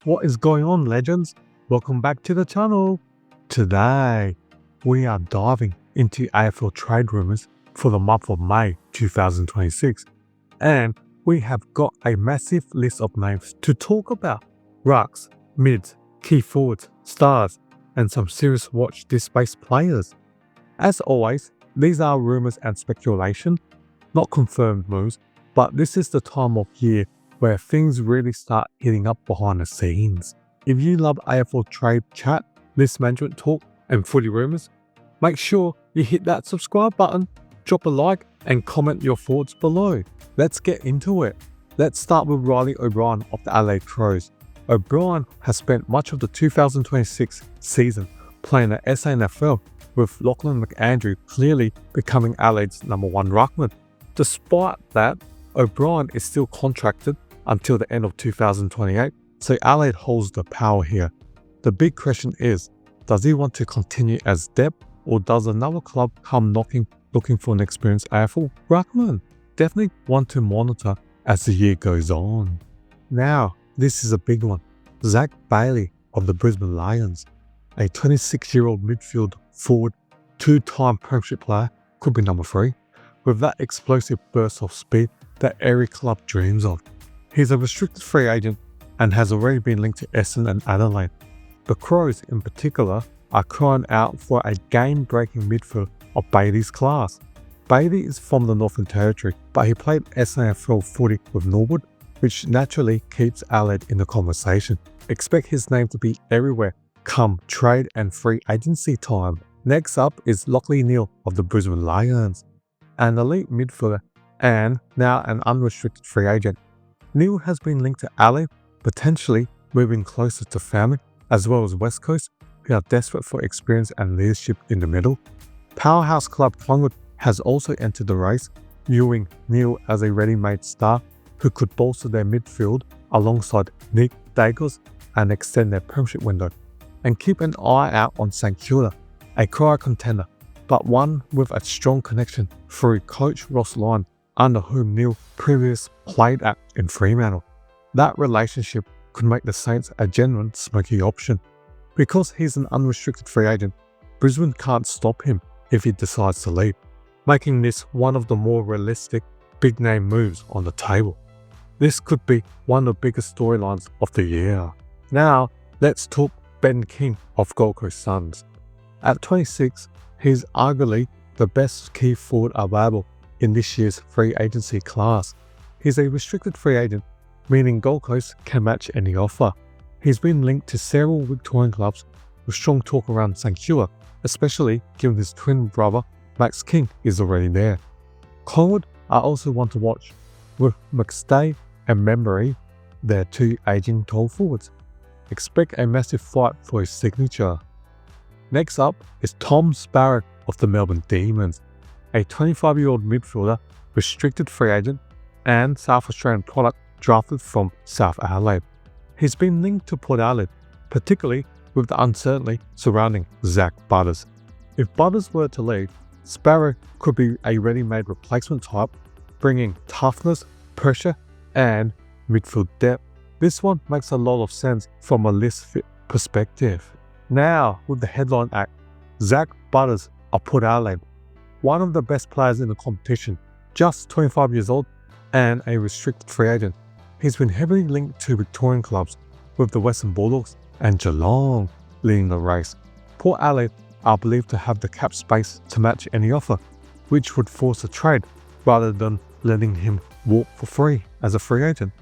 What is going on, legends? Welcome back to the channel. Today, we are diving into AFL trade rumours for the month of May 2026. And we have got a massive list of names to talk about. Rucks, mids, key forwards, stars, and some serious watch this space players. As always, these are rumours and speculation, not confirmed moves, but this is the time of year where things really start hitting up behind the scenes. If you love AFL trade chat, list management talk, and footy rumours, make sure you hit that subscribe button, drop a like, and comment your thoughts below. Let's get into it. Let's start with Riley O'Brien of the Adelaide Crows. O'Brien has spent much of the 2026 season playing the SANFL, with Lachlan McAndrew clearly becoming Adelaide's #1 ruckman. Despite that, O'Brien is still contracted until the end of 2028, so Adelaide holds the power here. The big question is, does he want to continue as depth, or does another club come knocking looking for an experienced AFL ruckman? Definitely one to monitor as the year goes on. Now, this is a big one. Zac Bailey of the Brisbane Lions, a 26-year-old midfield forward, two-time premiership player, could be number 3, with that explosive burst of speed that every club dreams of. He's a restricted free agent and has already been linked to Essendon and Adelaide. The Crows in particular are crying out for a game-breaking midfield of Bailey's class. Bailey is from the Northern Territory, but he played SANFL footy with Norwood, which naturally keeps Adelaide in the conversation. Expect his name to be everywhere come trade and free agency time. Next up is Lachie Neale of the Brisbane Lions, an elite midfielder and now an unrestricted free agent. Neale has been linked to Adelaide, potentially moving closer to family, as well as West Coast, who are desperate for experience and leadership in the middle. Powerhouse club Collingwood has also entered the race, viewing Neale as a ready-made star who could bolster their midfield alongside Nick Dacos and extend their premiership window. And keep an eye out on St Kilda, a cryer contender, but one with a strong connection through coach Ross Lyon, under whom Neale previously played at in Fremantle. That relationship could make the Saints a genuine smoky option. Because he's an unrestricted free agent, Brisbane can't stop him if he decides to leave, making this one of the more realistic big-name moves on the table. This could be one of the biggest storylines of the year. Now, let's talk Ben King of Gold Coast Suns. At 26, he's arguably the best key forward available in this year's free agency class. He's a restricted free agent, meaning Gold Coast can match any offer. He's been linked to several Victorian clubs with strong talk around St Kilda, especially given his twin brother Max King is already there. Collingwood are also one to watch, with McStay and Membury, their two aging tall forwards. Expect a massive fight for his signature. Next up is Tom Sparrow of the Melbourne Demons, a 25-year-old midfielder, restricted free agent, and South Australian product drafted from South Adelaide. He's been linked to Port Adelaide, particularly with the uncertainty surrounding Zak Butters. If Butters were to leave, Sparrow could be a ready-made replacement type, bringing toughness, pressure, and midfield depth. This one makes a lot of sense from a list fit perspective. Now, with the headline act, Zak Butters of Port Adelaide, one of the best players in the competition, just 25 years old and a restricted free agent. He's been heavily linked to Victorian clubs, with the Western Bulldogs and Geelong leading the race. Port Adelaide are believed to have the cap space to match any offer, which would force a trade rather than letting him walk for free as a free agent.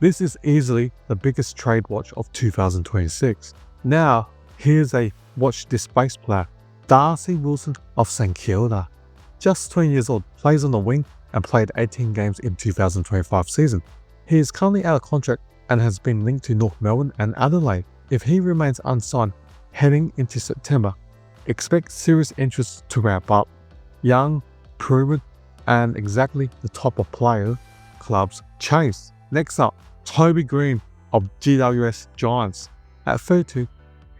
This is easily the biggest trade watch of 2026. Now, here's a watch this space player, Darcy Wilson of St Kilda. Just 20 years old, plays on the wing and played 18 games in 2025 season. He is currently out of contract and has been linked to North Melbourne and Adelaide. If he remains unsigned heading into September, expect serious interest to ramp up. Young, proven, and exactly the type of player clubs chase. Next up, Toby Greene of GWS Giants. At 32,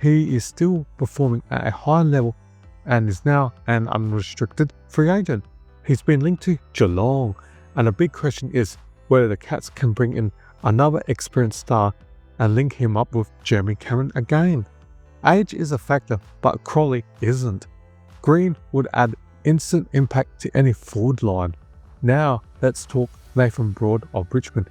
he is still performing at a high level and is now an unrestricted free agent. He's been linked to Geelong, and a big question is whether the Cats can bring in another experienced star and link him up with Jeremy Cameron again. Age is a factor, but Crawley isn't. Greene would add instant impact to any forward line. Now let's talk Nathan Broad of Richmond,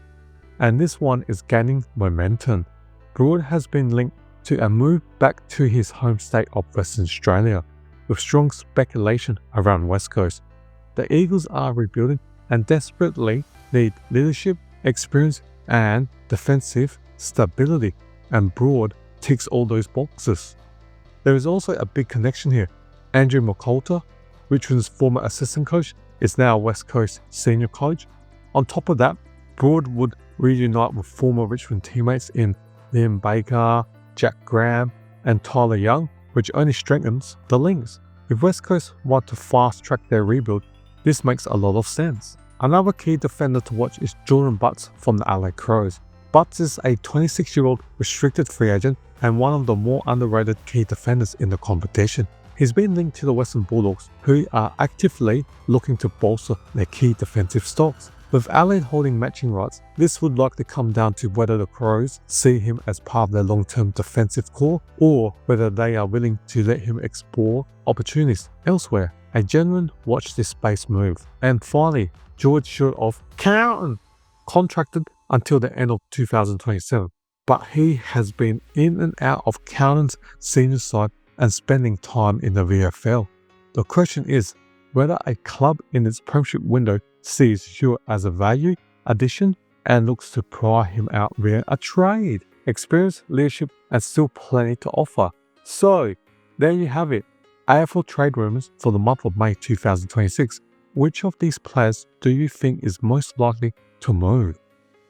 and this one is gaining momentum. Broad has been linked to a move back to his home state of Western Australia, with strong speculation around West Coast. The Eagles are rebuilding and desperately need leadership, experience, and defensive stability, and Broad ticks all those boxes. There is also a big connection here. Andrew McCoulter, Richmond's former assistant coach, is now West Coast senior coach. On top of that, Broad would reunite with former Richmond teammates in Liam Baker, Jack Graham, and Tyler Young, which only strengthens the links. If West Coast want to fast track their rebuild, this makes a lot of sense. Another key defender to watch is Jordan Butts from the LA Crows. Butts is a 26-year-old restricted free agent and one of the more underrated key defenders in the competition. He's been linked to the Western Bulldogs, who are actively looking to bolster their key defensive stocks. With LA holding matching rights, this would likely come down to whether the Crows see him as part of their long-term defensive core, or whether they are willing to let him explore opportunities elsewhere. A genuine watch this space move. And finally, George Stewart of Carlton, contracted until the end of 2027, but he has been in and out of Carlton's senior side and spending time in the VFL. The question is whether a club in its premiership window sees Stewart as a value addition and looks to pry him out via a trade. Experience, leadership, and still plenty to offer. So, there you have it. AFL trade rumours for the month of May 2026. Which of these players do you think is most likely to move?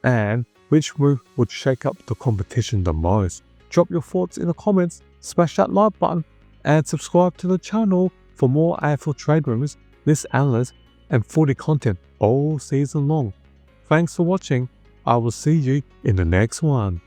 And which move would shake up the competition the most? Drop your thoughts in the comments, smash that like button, and subscribe to the channel for more AFL trade rumours, list analysis, and footy content all season long. Thanks for watching. I will see you in the next one.